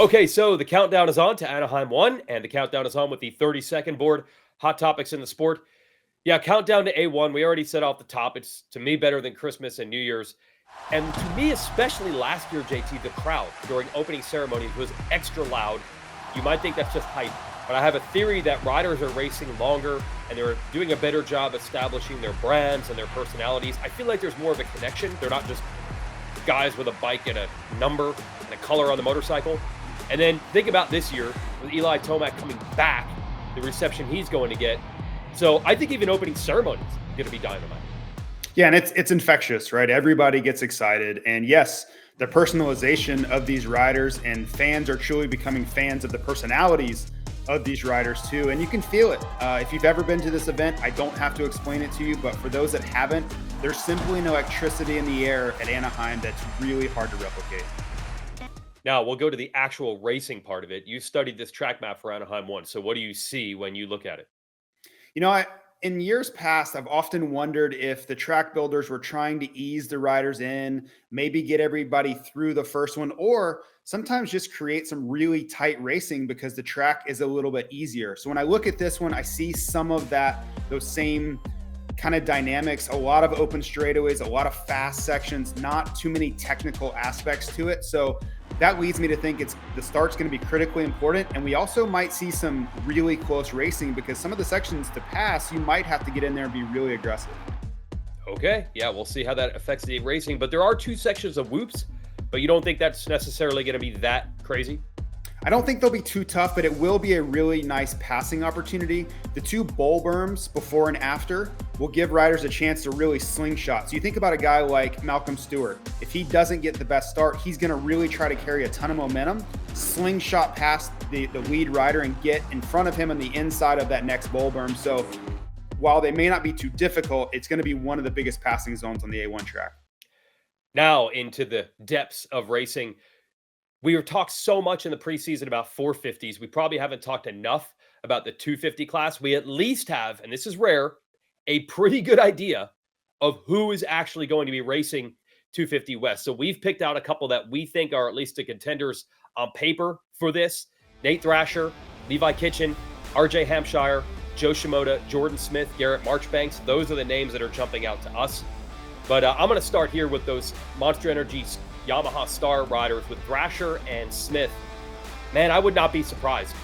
Okay, so the countdown is on to Anaheim 1, and the countdown is on with the 30-second board. Hot topics in the sport. Yeah, countdown to A1. We already said off the top, it's to me better than Christmas and New Year's. And to me, especially last year, JT, the crowd during opening ceremonies was extra loud. You might think that's just hype, but I have a theory that riders are racing longer and they're doing a better job establishing their brands and their personalities. I feel like there's more of a connection. They're not just guys with a bike and a number and a color on the motorcycle. And then think about this year with Eli Tomac coming back, the reception he's going to get. So I think even opening ceremonies is going to be dynamite. Yeah, and it's infectious, right? Everybody gets excited. And yes, the personalization of these riders, and fans are truly becoming fans of the personalities of these riders too. And you can feel it. If you've ever been to this event, I don't have to explain it to you, but for those that haven't, there's simply an electricity in the air at Anaheim that's really hard to replicate. Now we'll go to the actual racing part of it. You studied this track map for Anaheim 1. So what do you see when you look at it? You know, in years past, I've often wondered if the track builders were trying to ease the riders in, maybe get everybody through the first one, or sometimes just create some really tight racing because the track is a little bit easier. So when I look at this one, I see some of those same kind of dynamics, a lot of open straightaways, a lot of fast sections, not too many technical aspects to it. So that leads me to think the start's going to be critically important. And we also might see some really close racing because some of the sections to pass, you might have to get in there and be really aggressive. Okay. Yeah, we'll see how that affects the racing. But there are 2 sections of whoops, but you don't think that's necessarily going to be that crazy? I don't think they'll be too tough, but it will be a really nice passing opportunity. The 2 bowl berms before and after will give riders a chance to really slingshot. So you think about a guy like Malcolm Stewart. If he doesn't get the best start, he's going to really try to carry a ton of momentum, slingshot past the lead rider and get in front of him on the inside of that next bowl berm. So while they may not be too difficult, it's going to be one of the biggest passing zones on the A1 track. Now into the depths of racing. We have talked so much in the preseason about 450s. We probably haven't talked enough about the 250 class. We at least have, and this is rare, a pretty good idea of who is actually going to be racing 250 West. So we've picked out a couple that we think are at least the contenders on paper for this. Nate Thrasher, Levi Kitchen, RJ Hampshire, Jo Shimoda, Jordan Smith, Garrett Marchbanks. Those are the names that are jumping out to us. But I'm going to start here with those Monster Energy Yamaha star riders with Thrasher and Smith. Man, I would not be surprised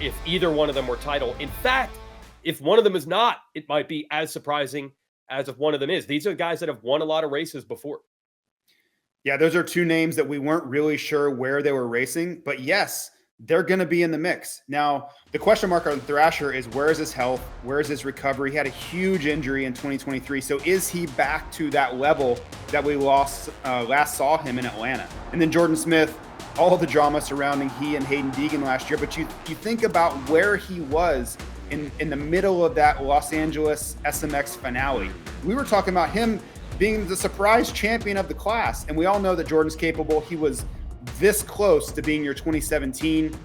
if either one of them were title. In fact, if one of them is not, it might be as surprising as if one of them is. These are guys that have won a lot of races before. Yeah, those are 2 names that we weren't really sure where they were racing, but yes, they're going to be in the mix. Now, the question mark on Thrasher is where is his health? Where is his recovery? He had a huge injury in 2023. So is he back to that level that we last saw him in Atlanta? And then Jordan Smith, all of the drama surrounding he and Hayden Deegan last year. But you think about where he was in the middle of that Los Angeles SMX finale. We were talking about him being the surprise champion of the class. And we all know that Jordan's capable. He was this close to being your 2017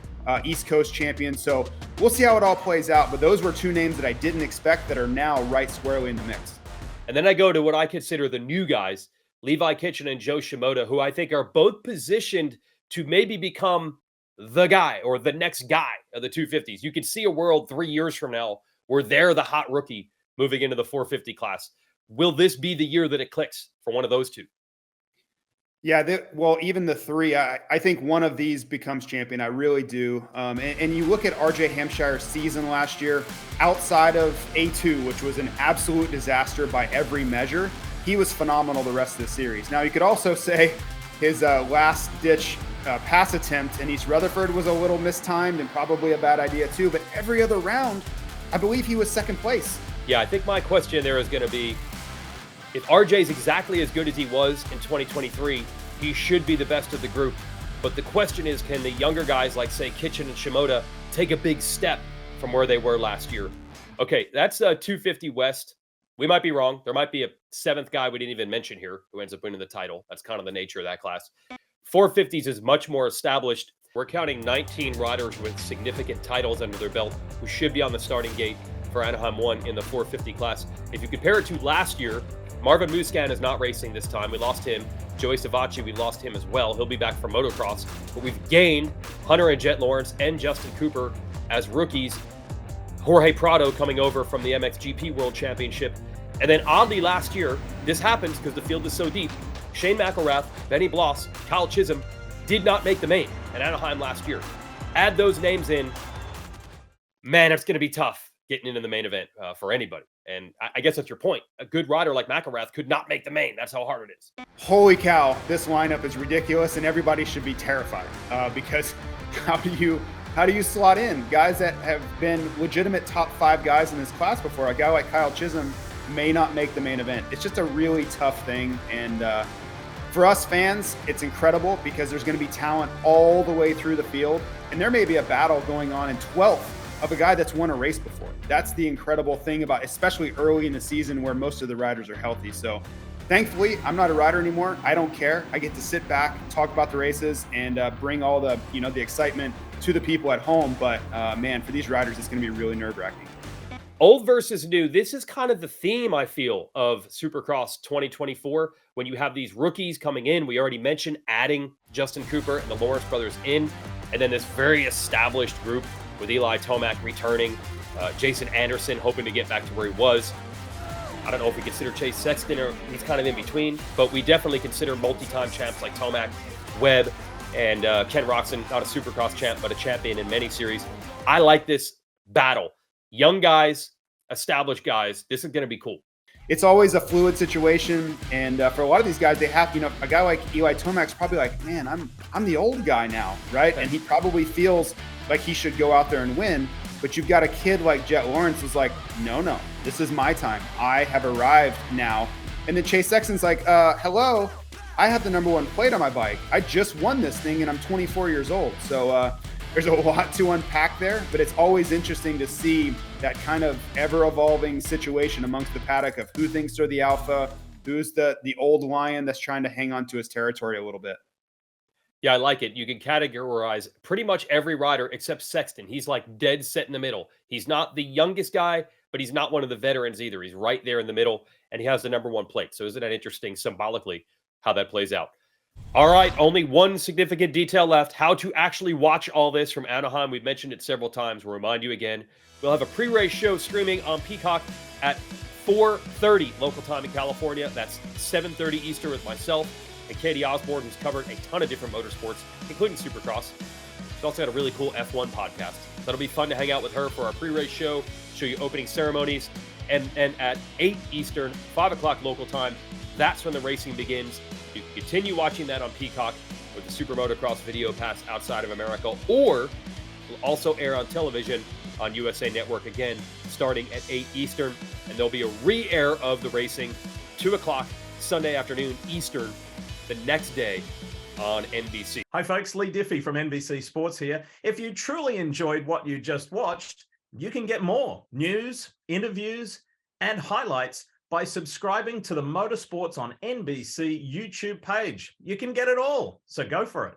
East Coast champion. So we'll see how it all plays out. But those were 2 names that I didn't expect that are now right squarely in the mix. And then I go to what I consider the new guys, Levi Kitchen and Jo Shimoda, who I think are both positioned to maybe become the guy or the next guy of the 250s. You can see a world 3 years from now where they're the hot rookie moving into the 450 class. Will this be the year that it clicks for one of those 2? Yeah, well, even the 3, I think one of these becomes champion. I really do. And you look at RJ Hampshire's season last year, outside of A2, which was an absolute disaster by every measure, he was phenomenal the rest of the series. Now, you could also say his last-ditch pass attempt in East Rutherford was a little mistimed and probably a bad idea too, but every other round, I believe he was second place. Yeah, I think my question there is going to be, if RJ's exactly as good as he was in 2023, he should be the best of the group. But the question is, can the younger guys like, say, Kitchen and Shimoda take a big step from where they were last year? Okay, that's 250 West. We might be wrong. There might be a 7th guy we didn't even mention here who ends up winning the title. That's kind of the nature of that class. 450s is much more established. We're counting 19 riders with significant titles under their belt who should be on the starting gate for Anaheim 1 in the 450 class. If you compare it to last year, Marvin Musquin is not racing this time. We lost him. Joey Savacci, we lost him as well. He'll be back for motocross. But we've gained Hunter and Jet Lawrence and Justin Cooper as rookies. Jorge Prado coming over from the MXGP World Championship. And then oddly last year, this happens because the field is so deep, Shane McElrath, Benny Bloss, Kyle Chisholm did not make the main at Anaheim last year. Add those names in, man, it's going to be tough getting into the main event for anybody. And I guess that's your point. A good rider like McElrath could not make the main. That's how hard it is. Holy cow, this lineup is ridiculous, and everybody should be terrified because how do you slot in guys that have been legitimate top 5 guys in this class before? A guy like Kyle Chisholm may not make the main event. It's just a really tough thing. And for us fans, it's incredible because there's going to be talent all the way through the field. And there may be a battle going on in 12th of a guy that's won a race before. That's the incredible thing about, especially early in the season where most of the riders are healthy. So thankfully, I'm not a rider anymore. I don't care. I get to sit back, talk about the races, and bring all the, the excitement to the people at home. But man, for these riders, it's going to be really nerve-wracking. Old versus new. This is kind of the theme, I feel, of Supercross 2024. When you have these rookies coming in, we already mentioned adding Justin Cooper and the Lawrence brothers in, and then this very established group with Eli Tomac returning, Jason Anderson hoping to get back to where he was. I don't know if we consider Chase Sexton or he's kind of in between, but we definitely consider multi-time champs like Tomac, Webb, and Ken Roxon, not a Supercross champ, but a champion in many series. I like this battle. Young guys, established guys. This is going to be cool. It's always a fluid situation, and for a lot of these guys, they have, a guy like Eli Tomac's probably like, man, I'm the old guy now, right? And he probably feels like he should go out there and win. But you've got a kid like Jet Lawrence who's like, no, this is my time. I have arrived now. And then Chase Sexton's like, hello, I have the #1 plate on my bike. I just won this thing, and I'm 24 years old. So there's a lot to unpack there, but it's always interesting to see that kind of ever-evolving situation amongst the paddock of who thinks they're the alpha, who's the old lion that's trying to hang on to his territory a little bit. Yeah, I like it. You can categorize pretty much every rider except Sexton. He's like dead set in the middle. He's not the youngest guy, but he's not one of the veterans either. He's right there in the middle, and he has the #1 plate. So isn't that interesting symbolically how that plays out? All right, only one significant detail left, how to actually watch all this from Anaheim. We've mentioned it several times. We'll remind you again. We'll have a pre-race show streaming on Peacock at 4:30 local time in California. That's 7:30 Eastern with myself and Katie Osborne, who's covered a ton of different motorsports, including Supercross. She's also got a really cool F1 podcast. That'll be fun to hang out with her for our pre-race show, show you opening ceremonies. And at 8 Eastern, 5 o'clock local time, that's when the racing begins. You can continue watching that on Peacock with the Super Motocross Video Pass outside of America, or will also air on television on USA Network again, starting at 8 Eastern. And there'll be a re-air of the racing, 2 o'clock Sunday afternoon Eastern, the next day on NBC. Hi folks, Lee Diffie from NBC Sports here. If you truly enjoyed what you just watched, you can get more news, interviews, and highlights by subscribing to the Motorsports on NBC YouTube page. You can get it all, so go for it.